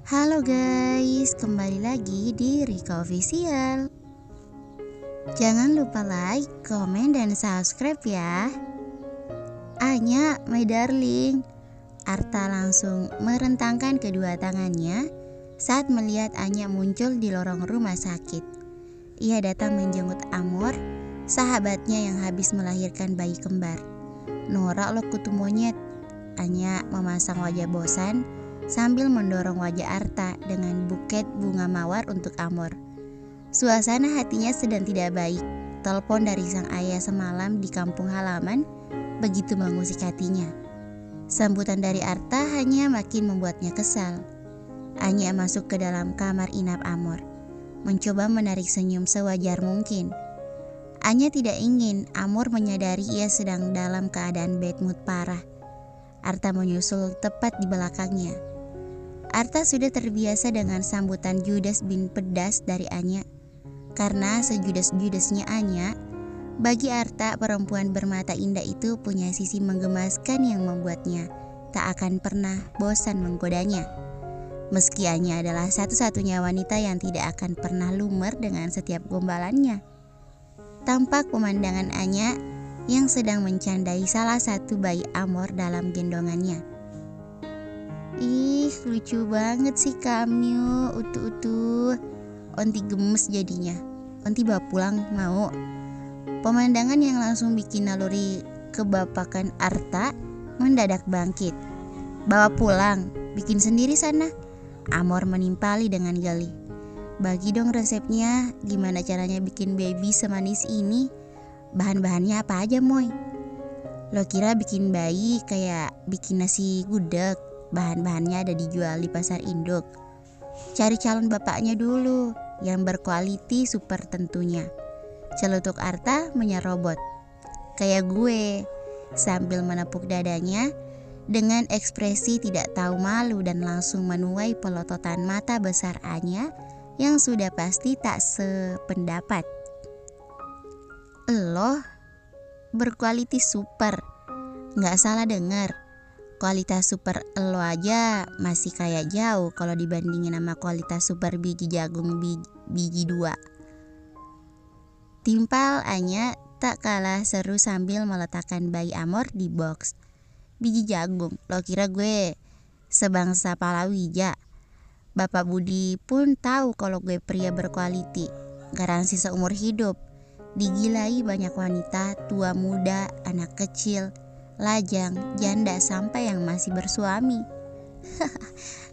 Halo guys, kembali lagi di Rika Official. Jangan lupa like, komen, dan subscribe ya. Anya, my darling. Arta langsung merentangkan kedua tangannya saat melihat Anya muncul di lorong rumah sakit. Ia datang menjenguk Amor, sahabatnya yang habis melahirkan bayi kembar. Norak lo kutu monyet. Anya memasang wajah bosan sambil mendorong wajah Arta dengan buket bunga mawar untuk Amor. Suasana hatinya sedang tidak baik. Telepon dari sang ayah semalam di kampung halaman begitu mengusik hatinya. Sambutan dari Arta hanya makin membuatnya kesal. Anya masuk ke dalam kamar inap Amor, mencoba menarik senyum sewajar mungkin. Anya tidak ingin Amor menyadari ia sedang dalam keadaan bad mood parah. Arta menyusul tepat di belakangnya. Arta sudah terbiasa dengan sambutan judes bin pedas dari Anya. Karena sejudes-judesnya Anya, bagi Arta perempuan bermata indah itu punya sisi menggemaskan yang membuatnya tak akan pernah bosan menggodanya. Meski Anya adalah satu-satunya wanita yang tidak akan pernah lumer dengan setiap gombalannya. Tampak pemandangan Anya yang sedang mencandai salah satu bayi Amor dalam gendongannya. Ih, lucu banget sih kamu, utuh-utuh. Onti gemes jadinya. Onti bawa pulang mau. Pemandangan yang langsung bikin naluri kebapakan Arta mendadak bangkit. Bawa pulang, bikin sendiri sana. Amor menimpali dengan gali. Bagi dong resepnya, gimana caranya bikin baby semanis ini? Bahan-bahannya apa aja moy? Lo kira bikin bayi kayak bikin nasi gudeg? Bahan-bahannya ada dijual di pasar induk. Cari calon bapaknya dulu yang berkualiti super tentunya. Celutuk Arta menyerobot. Kayak gue, sambil menepuk dadanya dengan ekspresi tidak tahu malu dan langsung menuai pelototan mata besar Anya yang sudah pasti tak sependapat. Lo berkualiti super, nggak salah dengar. Kualitas super elo aja masih kayak jauh kalau dibandingin sama kualitas super biji jagung biji 2. Timpal Anya tak kalah seru sambil meletakkan bayi Amor di box. Biji jagung, lo kira gue sebangsa palawija? Bapak Budi pun tahu kalau gue pria berkualiti, garansi seumur hidup. Digilai banyak wanita, tua muda, anak kecil, lajang, janda, sampai yang masih bersuami.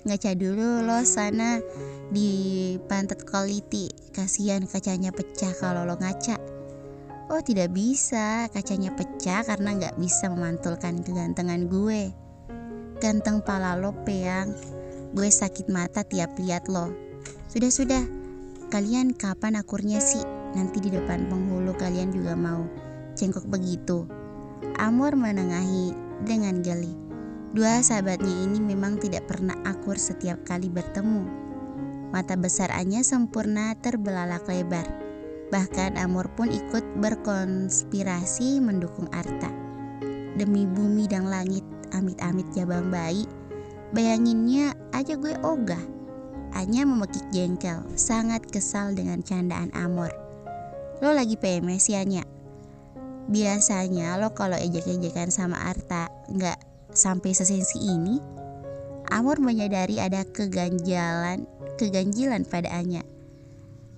Ngaca dulu lo sana di pantat quality. Kasihan kacanya pecah kalau lo ngaca. Oh tidak bisa, kacanya pecah karena gak bisa memantulkan kegantengan gue. Ganteng pala lo peyang. Gue sakit mata tiap lihat lo. Sudah, kalian kapan akurnya sih? Nanti di depan penghulu kalian juga mau cengkok begitu. Amor menengahi dengan geli. Dua sahabatnya ini memang tidak pernah akur setiap kali bertemu. Mata besar Anya sempurna terbelalak lebar. Bahkan Amor pun ikut berkonspirasi mendukung Arta. Demi bumi dan langit, amit-amit jabang bayi. Bayanginnya aja gue ogah. Anya memekik jengkel, sangat kesal dengan candaan Amor. Lo lagi PMS ya Nya? Biasanya lo kalau ejek-ejekan sama Arta nggak sampai sesensi ini. Amor menyadari ada keganjilan pada Anya.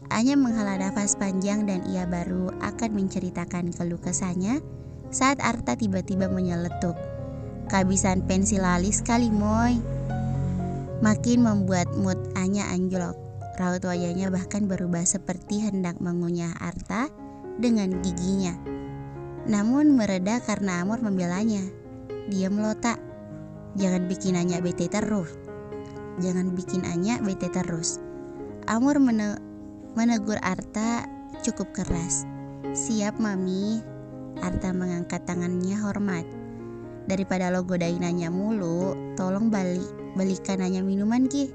Anya menghela nafas panjang dan ia baru akan menceritakan keluh kesahnya saat Arta tiba-tiba menyeletuk. Kehabisan pensil alis kali moy. Makin membuat mood Anya anjlok. Raut wajahnya bahkan berubah seperti hendak mengunyah Arta dengan giginya. Namun mereda karena Amor membelanya. Diam lo tak. Jangan bikin Anya bete terus. Amor menegur Arta cukup keras. Siap mami. Arta mengangkat tangannya hormat. Daripada lo godain Anya mulu, tolong belikan Anya minuman ki.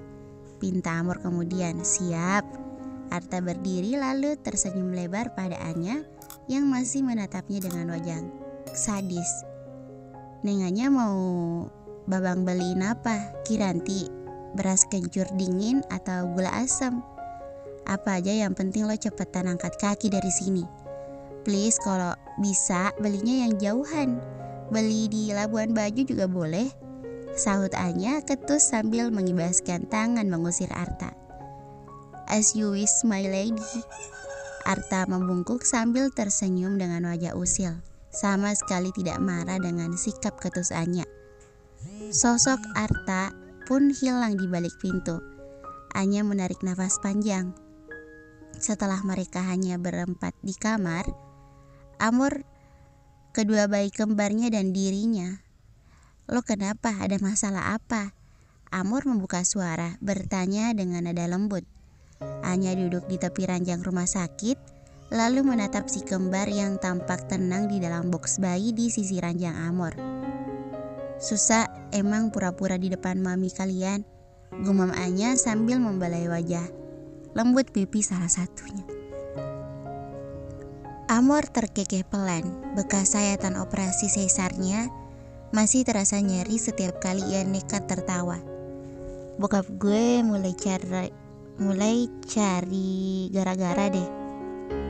Pinta Amor kemudian. Siap. Arta berdiri lalu tersenyum lebar pada Anya yang masih menatapnya dengan wajah sadis. Neng Anya mau babang beliin apa? Kiranti, beras kencur dingin atau gula asam. Apa aja yang penting lo cepetan angkat kaki dari sini. Please kalau bisa belinya yang jauhan. Beli di Labuan Bajo juga boleh. Sahut Anya ketus sambil mengibaskan tangan mengusir Arta. As you wish my lady. Arta membungkuk sambil tersenyum dengan wajah usil. Sama sekali tidak marah dengan sikap ketus Anya. Sosok Arta pun hilang di balik pintu. Anya menarik nafas panjang. Setelah mereka hanya berempat di kamar, Amor, kedua bayi kembarnya dan dirinya. Lo kenapa? Ada masalah apa? Amor membuka suara, bertanya dengan nada lembut. Anya duduk di tepi ranjang rumah sakit, lalu menatap si kembar yang tampak tenang di dalam boks bayi di sisi ranjang Amor. Susah emang pura-pura di depan mami kalian, gumam Anya sambil membelai wajah lembut pipi salah satunya. Amor terkekeh pelan, bekas sayatan operasi sesarnya masih terasa nyeri setiap kali ia nekat tertawa. Bokap gue mulai cari gara-gara deh.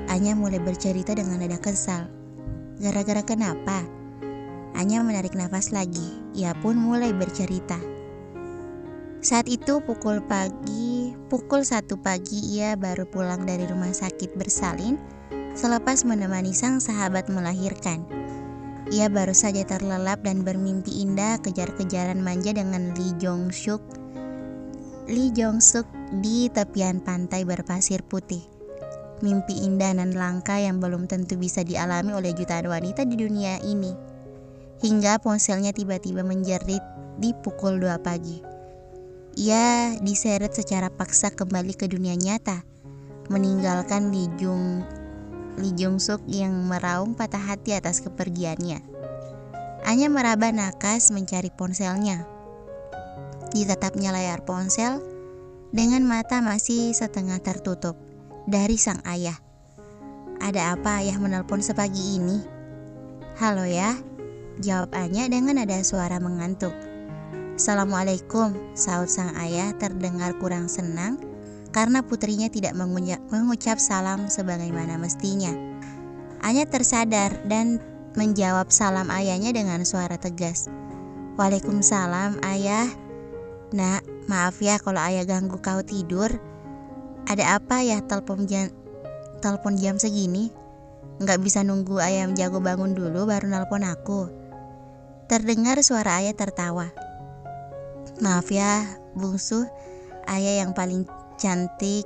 Anya mulai bercerita dengan nada kesal. Gara-gara kenapa? Anya menarik nafas lagi. Ia pun mulai bercerita. Saat itu pukul 1 pagi ia baru pulang dari rumah sakit bersalin selepas menemani sang sahabat melahirkan. Ia baru saja terlelap dan bermimpi indah kejar-kejaran manja dengan Lee Jong Suk di tepian pantai berpasir putih. Mimpi indah dan langka yang belum tentu bisa dialami oleh jutaan wanita di dunia ini. Hingga ponselnya tiba-tiba menjerit di pukul 2 pagi. Ia diseret secara paksa kembali ke dunia nyata, meninggalkan Lee Jong Suk yang meraung patah hati atas kepergiannya. Anya meraba nakas mencari ponselnya. Ditatapnya layar ponsel dengan mata masih setengah tertutup dari sang ayah. Ada apa ayah menelpon sepagi ini? Halo ya, jawab Anya dengan nada suara mengantuk. Assalamualaikum, sahut sang ayah terdengar kurang senang karena putrinya tidak mengucap salam sebagaimana mestinya. Anya tersadar dan menjawab salam ayahnya dengan suara tegas. Waalaikumsalam ayah. Nak, maaf ya kalau ayah ganggu kau tidur. Ada apa ya telepon jam segini? Nggak bisa nunggu ayam jago bangun dulu baru nelpon aku. Terdengar suara ayah tertawa. Maaf ya bungsu, ayah yang paling cantik.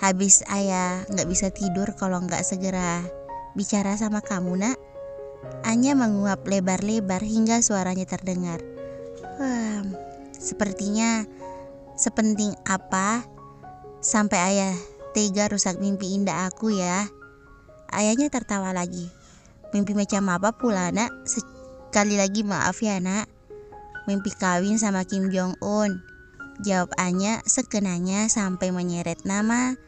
Habis ayah nggak bisa tidur kalau nggak segera bicara sama kamu nak. Anya menguap lebar-lebar hingga suaranya terdengar. Sepertinya sepenting apa sampai ayah tega rusak mimpi indah aku ya. Ayahnya tertawa lagi. Mimpi macam apa pula nak? Sekali lagi maaf ya nak. Mimpi kawin sama Kim Jong Un, jawab Anya sekenanya sampai menyeret nama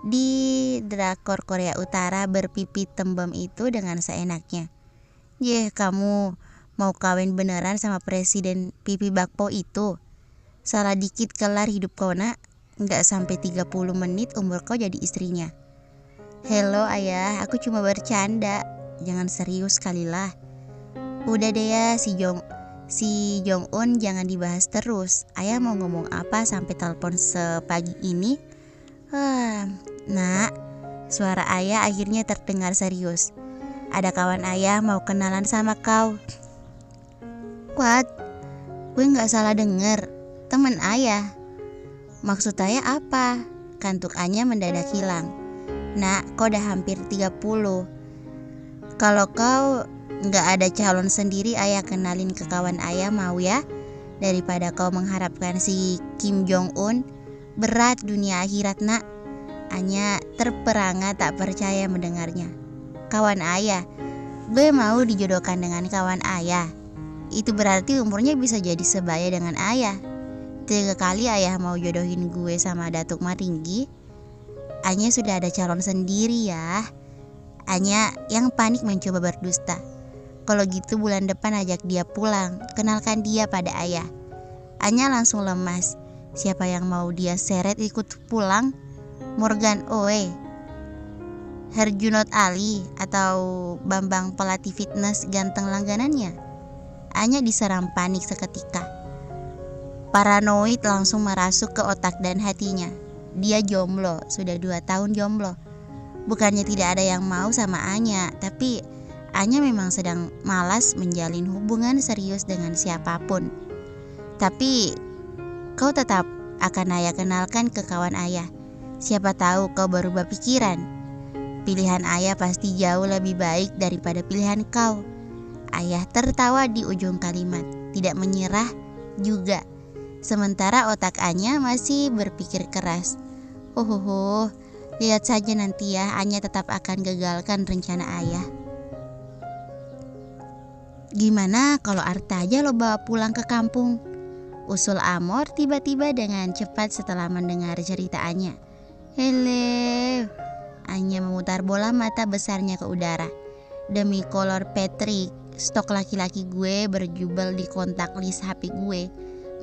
di drakor Korea Utara berpipi tembem itu dengan seenaknya. Kamu mau kawin beneran sama presiden pipi bakpo itu? Salah dikit kelar hidup kau nak. Nggak sampai 30 menit umur kau jadi istrinya. Hello ayah, aku cuma bercanda. Jangan serius kalilah. Udah deh ya si Jong Un jangan dibahas terus. Ayah mau ngomong apa sampai telepon sepagi ini? Nak, suara ayah akhirnya terdengar serius. Ada kawan ayah mau kenalan sama kau. What? Gue gak salah denger. Temen ayah. Maksud ayah apa? Kantuk Anya mendadak hilang. Nak, kau udah hampir 30. Kalau kau nggak ada calon sendiri, ayah kenalin ke kawan ayah mau ya? Daripada kau mengharapkan si Kim Jong Un. Berat dunia akhirat nak. Anya terperangah tak percaya mendengarnya. Kawan ayah? Gue mau dijodohkan dengan kawan ayah. Itu berarti umurnya bisa jadi sebaya dengan ayah. 3 kali ayah mau jodohin gue sama Datuk Maringgi. Anya sudah ada calon sendiri ya. Anya yang panik mencoba berdusta. Kalau gitu bulan depan ajak dia pulang, kenalkan dia pada ayah. Anya langsung lemas. Siapa yang mau dia seret ikut pulang? Morgan Oe, Herjunot Ali, atau Bambang pelatih fitness ganteng langganannya? Anya diserang panik seketika. Paranoid langsung merasuk ke otak dan hatinya. Dia jomblo, sudah 2 tahun jomblo. Bukannya tidak ada yang mau sama Anya, tapi Anya memang sedang malas menjalin hubungan serius dengan siapapun. Tapi kau tetap akan Ayah kenalkan ke kawan Ayah. Siapa tahu kau berubah pikiran. Pilihan Ayah pasti jauh lebih baik daripada pilihan kau. Ayah tertawa di ujung kalimat, tidak menyerah juga. Sementara otak Anya masih berpikir keras. Lihat saja nanti ya, Anya tetap akan gagalkan rencana Ayah. Gimana kalau Arta aja lo bawa pulang ke kampung? Usul Amor tiba-tiba dengan cepat setelah mendengar cerita Anya. Hele, Anya memutar bola mata besarnya ke udara. Demi kolor Patrick, stok laki-laki gue berjubel di kontak list HP gue.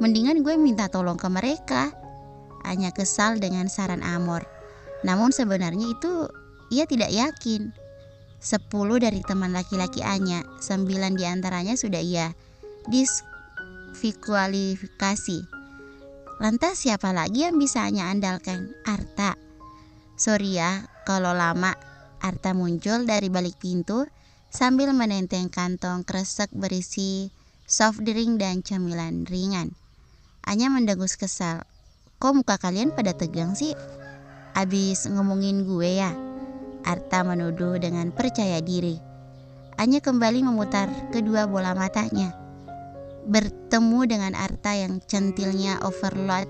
Mendingan gue minta tolong ke mereka. Anya kesal dengan saran Amor. Namun sebenarnya itu ia tidak yakin. 10 dari teman laki-laki Anya, 9 diantaranya sudah ia diskualifikasi. Lantas siapa lagi yang bisa Anya andalkan? Arta. Sorry ya, kalau lama. Arta muncul dari balik pintu sambil menenteng kantong kresek berisi soft drink dan cemilan ringan. Anya mendengus kesal. Kok muka kalian pada tegang sih? Abis ngomongin gue ya? Arta menuduh dengan percaya diri. Anya kembali memutar kedua bola matanya. Bertemu dengan Arta yang centilnya overload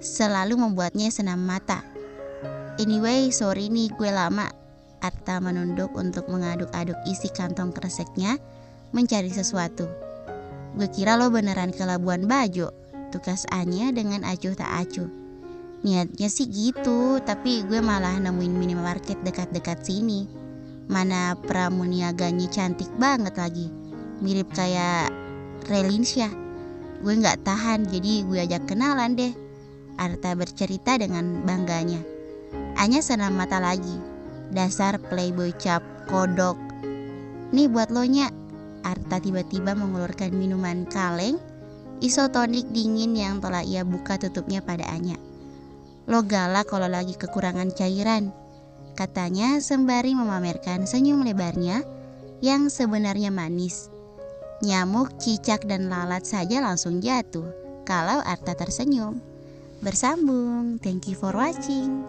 selalu membuatnya senam mata. Anyway, sorry nih gue lama. Arta menunduk untuk mengaduk-aduk isi kantong kreseknya mencari sesuatu. Gue kira lo beneran ke Labuan Bajo, tukas Anya dengan acuh tak acuh. Niatnya sih gitu, tapi gue malah nemuin minimarket dekat-dekat sini. Mana pramuniaganya cantik banget lagi, mirip kayak Relinsya. Gue gak tahan, jadi gue ajak kenalan deh. Arta bercerita dengan bangganya. Anya senam mata lagi. Dasar playboy cap kodok. Nih buat lo Nya. Arta tiba-tiba mengulurkan minuman kaleng isotonik dingin yang telah ia buka tutupnya pada Anya. Lo galak kalau lagi kekurangan cairan, katanya sembari memamerkan senyum lebarnya yang sebenarnya manis. Nyamuk, cicak, dan lalat saja langsung jatuh kalau Arta tersenyum. Bersambung. Thank you for watching.